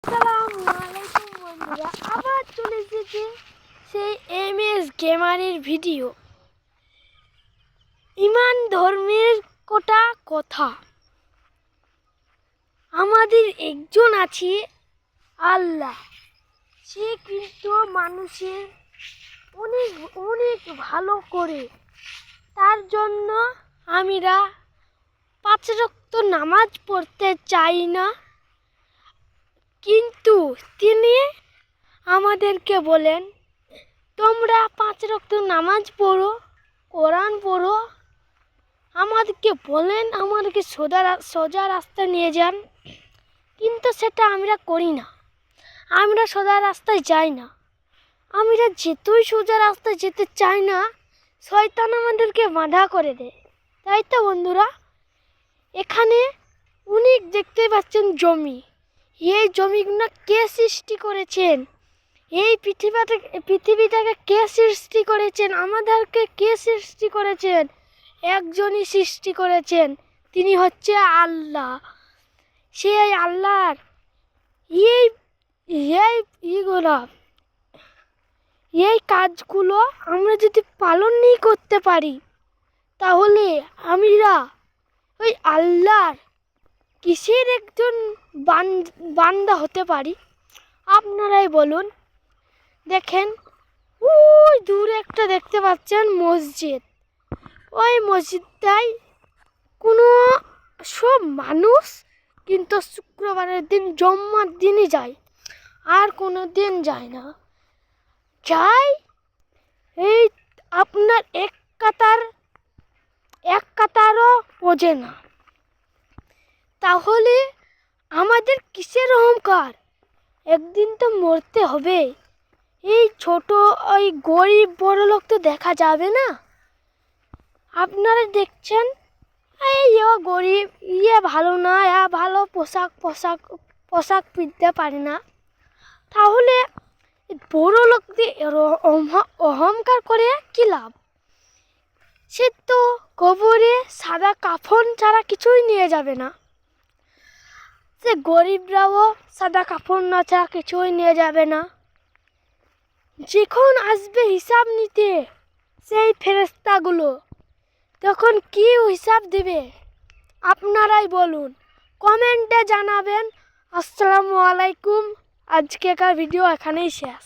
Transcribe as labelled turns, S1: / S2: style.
S1: আসসালামু আলাইকুম বন্ধুরা, আবার চলে এসেছে সেই MS গেমারের ভিডিও। ইমান ধর্মের কোটা কথা। আমাদের একজন আছে আল্লাহ, সে কিন্তু মানুষের অনেক অনেক ভালো করে। তার জন্য আমরা 5 ওয়াক্ত নামাজ পড়তে চাই না, কিন্তু তিনি আমাদেরকে বলেন তোমরা 5 ওয়াক্ত নামাজ পড়ো, কোরআন পড়ো। আমাদেরকে বলেন, আমাদেরকে সোজা রাস্তা নিয়ে যান, কিন্তু সেটা আমরা করি না। আমরা সোজা রাস্তায় যাই না। আমরা যেতেই সোজা রাস্তায় যেতে চাই না, শয়তান আমাদেরকে বাধা করে দেয়। তাই তো বন্ধুরা, এখানে অনেক দেখতে পাচ্ছেন জমি। এই জমিগুলো কে সৃষ্টি করেছেন? এই পৃথিবীটাকে কে সৃষ্টি করেছেন? আমাদেরকে কে সৃষ্টি করেছেন? একজনই সৃষ্টি করেছেন, তিনি হচ্ছে আল্লাহ। সেই আল্লাহর এই কাজগুলো আমরা যদি পালনই করতে পারি, তাহলে আমরা ওই আল্লাহর কিসের একজন বান্দা হতে পারি? আপনারাই বলুন। দেখেন, ওই দূরে একটা দেখতে পাচ্ছেন মসজিদ। ওই মসজিদটাই কোনো সব মানুষ কিন্তু শুক্রবারের দিন, জুম্মার দিনই যায়, আর কোনো দিন যায় না। যাই এই আপনার এক কাতারও বোঝে না। তাহলে আমাদের কিসের অহংকার? একদিন তো মরতে হবে। এই ছোট ওই গরিব বড় লোক তো দেখা যাবে না। আপনারা দেখছেন এই গরিব, ভালো না, ভালো পোশাক পিনতে পারে না। তাহলে বড় লোকদের অহংকার করে কি লাভ? সে তো কবরে সাদা কাফন ছাড়া কিছুই নিয়ে যাবে না। সে গরিবরাও সাদা কাফন না ছাড়া কিছুই নিয়ে যাবে না। যখন আসবে হিসাব নিতে সেই ফেরেশতাগুলো, তখন কি হিসাব দেবে? আপনারাই বলুন, কমেন্টে জানাবেন। আসসালামু আলাইকুম। আজকেকার ভিডিও এখানেই শেষ।